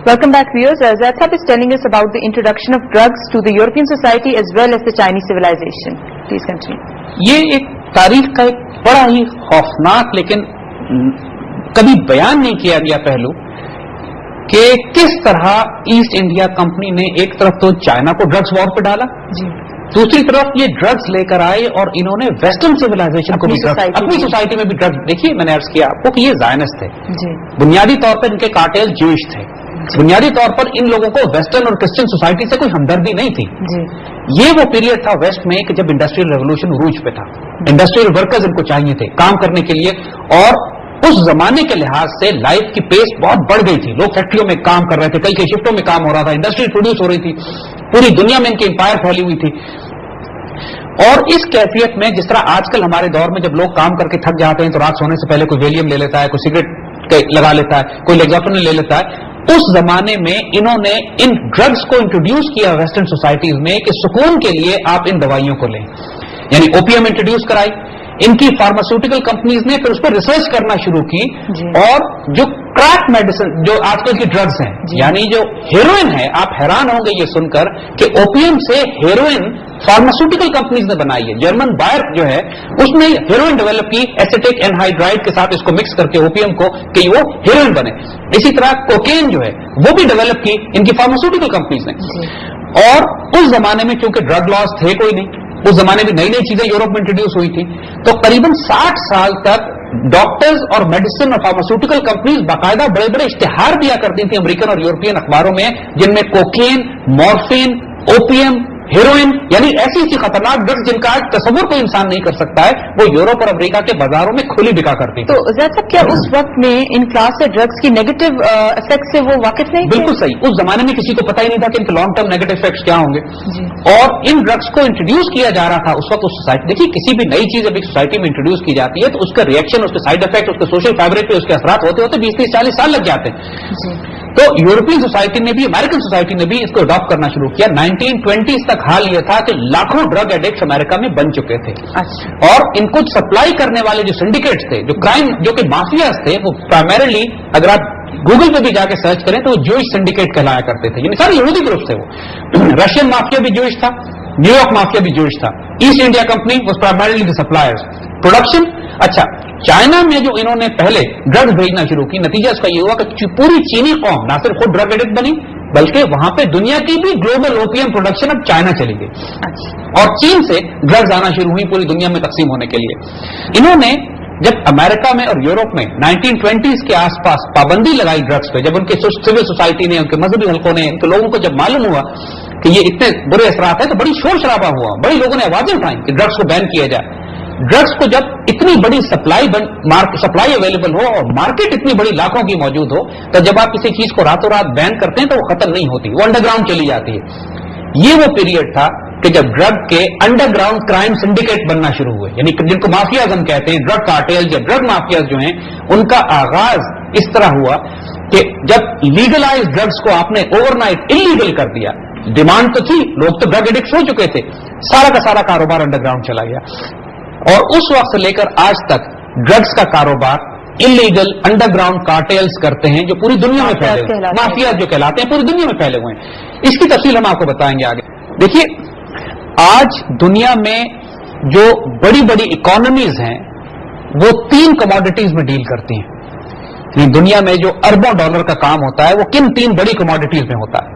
Welcome back, viewers. Zaid is telling us about the introduction of drugs to the European society as well as the Chinese civilization. Please continue. یہ ایک تاریخ کا ایک بڑا ہی خوفناک لیکن کبھی بیان نہیں کیا گیا پہلو کہ کس طرح ایسٹ انڈیا کمپنی نے ایک طرف تو چائنا کو ڈرگس وار پہ ڈالا جی. دوسری طرف یہ ڈرگس لے کر آئے اور انہوں نے ویسٹرن سویلائزیشن کو بھی اپنی سوسائٹی میں بھی ڈرگس. دیکھیے میں نے عرض کیا آپ کو کہ یہ زائنسٹ تھے جی. بنیادی طور پر ان کے کارٹیل جوئش تھے. بنیادی طور پر ان لوگوں کو ویسٹرن اور کرسچن سوسائٹی سے کوئی ہمدردی نہیں تھی جی. یہ وہ پیریڈ تھا ویسٹ میں کہ جب انڈسٹریل ریولوشن عروج پہ تھا. انڈسٹریل ورکرز ان کو چاہیے تھے کام کرنے کے لیے اور اس زمانے کے لحاظ سے لائف کی پیس بہت بڑھ گئی تھی. لوگ فیکٹریوں میں کام کر رہے تھے, کئی شفٹوں میں کام ہو رہا تھا, انڈسٹری پروڈیوس ہو رہی تھی, پوری دنیا میں ان کی امپائر پھیلی ہوئی تھی. اور اس کیفیت میں جس طرح آج کل ہمارے دور میں جب لوگ کام کر کے تھک جاتے ہیں تو رات سونے سے پہلے کوئی ویلیم لے لیتا ہے, کوئی سگریٹ لگا لیتا ہے, کوئی لیگزاپٹن لے لیتا ہے. اس زمانے میں انہوں نے ان ڈرگس کو انٹروڈیوس کیا ویسٹرن سوسائٹیز میں کہ سکون کے لیے آپ ان دوائیوں کو لیں. یعنی اوپیم انٹروڈیوس کرائی ان کی فارماسیوٹیکل کمپنیز نے, پھر اس پر ریسرچ کرنا شروع کی جی. اور جو کریک میڈیسن جو آج کل کی ڈرگس ہیں جی. یعنی جو ہیروئن ہے, آپ حیران ہوں گے یہ سن کر کہ اوپیم سے ہیروئن فارماسیوٹیکل کمپنیز نے بنائی ہے. جرمن بائر جو ہے اس نے ہیروئن ڈیولپ کی ایسیٹک اینہائیڈرائڈ کے ساتھ اس کو مکس کر کے اوپیم کو کہ وہ ہیروئن بنے. اسی طرح کوکین جو ہے وہ بھی ڈیولپ کی ان کی فارماسیوٹیکل کمپنیز نے جی. اور اس زمانے میں چونکہ ڈرگ لاس تھے کوئی نہیں, اس زمانے میں نئی نئی چیزیں یورپ میں انٹروڈیوس ہوئی تھی, تو قریباً 60 سال تک ڈاکٹرز اور میڈیسن اور فارماسیوٹیکل کمپنیز باقاعدہ بڑے بڑے اشتہار دیا کرتی تھیں امریکن اور یورپین اخباروں میں, جن میں کوکین, مورفین, اوپیم, ہیروئن یعنی ایسی ایسی خطرناک ڈرگس جن کا آج تصور کوئی انسان نہیں کر سکتا ہے, وہ یورپ اور امریکہ کے بازاروں میں کھلی بکا کرتی تھی. تو زید صاحب کیا اس وقت میں ان کلاس سے ڈرگس کی نیگیٹو افیکٹ سے وہ واقف نہیں؟ بالکل صحیح. اس زمانے میں کسی کو پتہ ہی نہیں تھا کہ ان کے لانگ ٹرم نیگیٹو افیکٹس کیا ہوں گے جی. اور ان ڈرگس کو انٹروڈیوس کیا جا رہا تھا اس وقت اس سوسائٹی. دیکھیے کسی بھی نئی چیز ابھی سوسائٹی میں انٹروڈیوس کی جاتی ہے تو اس کا ریئیکشن, اس کے سائڈ افیکٹ, اس کے سوشل فیبرک پہ اس کے اثرات ہوتے ہوتے 20-30-40 سال لگ جاتے ہیں جی. تو یورپین سوسائٹی نے بھی, امریکن سوسائٹی نے بھی اس کو اڈاپٹ کرنا شروع کیا. 1920s تک حال یہ تھا کہ لاکھوں ڈرگ ایڈکٹس امریکہ میں بن چکے تھے اچھا. اور ان کو سپلائی کرنے والے جو سنڈیکیٹس تھے, جو کرائم, جو کہ مافیاز تھے, وہ پرائمریلی اگر آپ گوگل پہ بھی جا کے سرچ کریں تو وہ جوئش سنڈیکیٹ کہلایا کرتے تھے. یعنی سارے یہودی گروپ تھے. وہ رشین مافیا بھی جوئش تھا, نیو یارک مافیا بھی جوئش تھا. East India company was primarily the suppliers. Production اچھا چائنا میں جو انہوں نے پہلے ڈرگ بھیجنا شروع کی, نتیجہ اس کا یہ ہوا کہ پوری چینی قوم نہ صرف خود ڈرگ ایڈکٹ بنی بلکہ وہاں پہ دنیا کی بھی گلوبل اوپیم پروڈکشن اب چائنا چلی گئی اور چین سے ڈرگز آنا شروع ہوئی پوری دنیا میں تقسیم ہونے کے لیے. انہوں نے جب امریکہ میں اور یورپ میں 1920s کے آس پاس پابندی لگائی ڈرگس پہ, جب ان کے سول سوسائٹی نے, ان کے مذہبی حلقوں نے, ان کے لوگوں کو جب معلوم ہوا کہ یہ اتنے برے اثرات ہیں تو بڑی شور شرابہ ہوا, بڑی لوگوں نے آوازیں اٹھائیں کہ ڈرگس کو بین کیا جائے. ڈرگس کو جب اتنی بڑی سپلائی اویلیبل ہو اور مارکیٹ اتنی بڑی لاکھوں کی موجود ہو تو جب آپ کسی چیز کو راتوں رات بین کرتے ہیں تو وہ ختم نہیں ہوتی, وہ انڈر گراؤنڈ چلی جاتی ہے. یہ وہ پیریڈ تھا کہ جب ڈرگ کے انڈر گراؤنڈ کرائم سنڈیکیٹ بننا شروع ہوئے, یعنی جن کو مافیاز ہم کہتے ہیں, ڈرگ کارٹیل یا ڈرگ مافیاز جو ہیں, ان کا آغاز اس طرح ہوا کہ جب لیگلائز ڈرگس کو آپ نے اوور نائٹ انلیگل کر دیا, ڈیمانڈ تو تھی, لوگ تو ڈرگ ایڈکٹ ہو چکے تھے, سارا کا سارا کاروبار انڈر گراؤنڈ چلا گیا. اور اس وقت سے لے کر آج تک ڈرگس کا کاروبار انلیگل انڈر گراؤنڈ کارٹیلز کرتے ہیں جو پوری دنیا میں پھیلے ہوئے, مافیاز جو کہلاتے ہیں, پوری دنیا میں پھیلے ہوئے ہیں. اس کی تفصیل ہم آپ کو بتائیں گے آگے. دیکھیے آج دنیا میں جو بڑی بڑی اکانومیز ہیں وہ 3 کموڈیٹیز میں ڈیل کرتی ہیں. یعنی دنیا میں جو اربوں ڈالر کا کام ہوتا ہے وہ کن 3 بڑی کموڈیٹیز میں ہوتا ہے.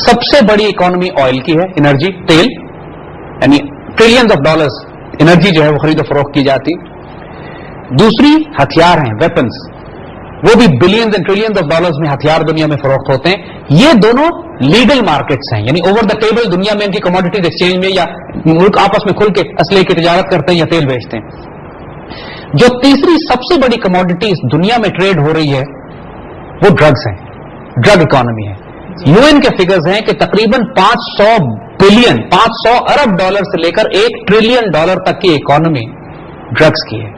سب سے بڑی اکانومی آئل کی ہے, انرجی, تیل, یعنی ٹریلینز آف ڈالرز انرجی جو ہے وہ خرید و فروخت کی جاتی. دوسری ہتھیار ہیں, ویپنز, وہ بھی billions and trillions of dollars میں ہتھیار دنیا میں فروخت ہوتے ہیں. یہ دونوں لیگل مارکیٹس ہیں, یعنی اوور دا ٹیبل دنیا میں ان کی کموڈیٹیز ایکسچینج میں یا ملک آپس میں کھل کے اسلحے کی تجارت کرتے ہیں یا تیل بیچتے ہیں. جو تیسری سب سے بڑی کموڈیٹیز دنیا میں ٹریڈ ہو رہی ہے وہ ڈرگز ہیں, ڈرگ اکانومی ہے. یو این کے فگرز ہیں کہ تقریباً 500 بلین 500 ارب ڈالر سے لے کر 1 ٹریلین ڈالر تک کی اکانومی ڈرگز کی ہے.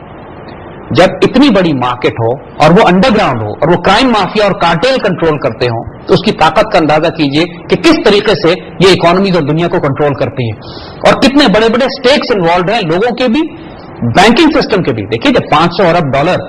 جب اتنی بڑی مارکیٹ ہو اور وہ انڈر گراؤنڈ ہو اور وہ کرائم مافیا اور کارٹیل کنٹرول کرتے ہوں تو اس کی طاقت کا اندازہ کیجئے کہ کس طریقے سے یہ اکانومیز اور دنیا کو کنٹرول کرتی ہیں اور کتنے بڑے بڑے سٹیکس انوالوڈ ہیں, لوگوں کے بھی, بینکنگ سسٹم کے بھی. دیکھیے جب 500 ارب dollar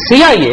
CIA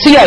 CIA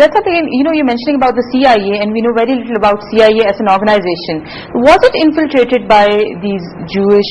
Just again, you're mentioning about the CIA, and we know very little about CIA as an organization. Was it infiltrated by these Jewish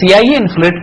CIA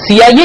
CIA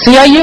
CIA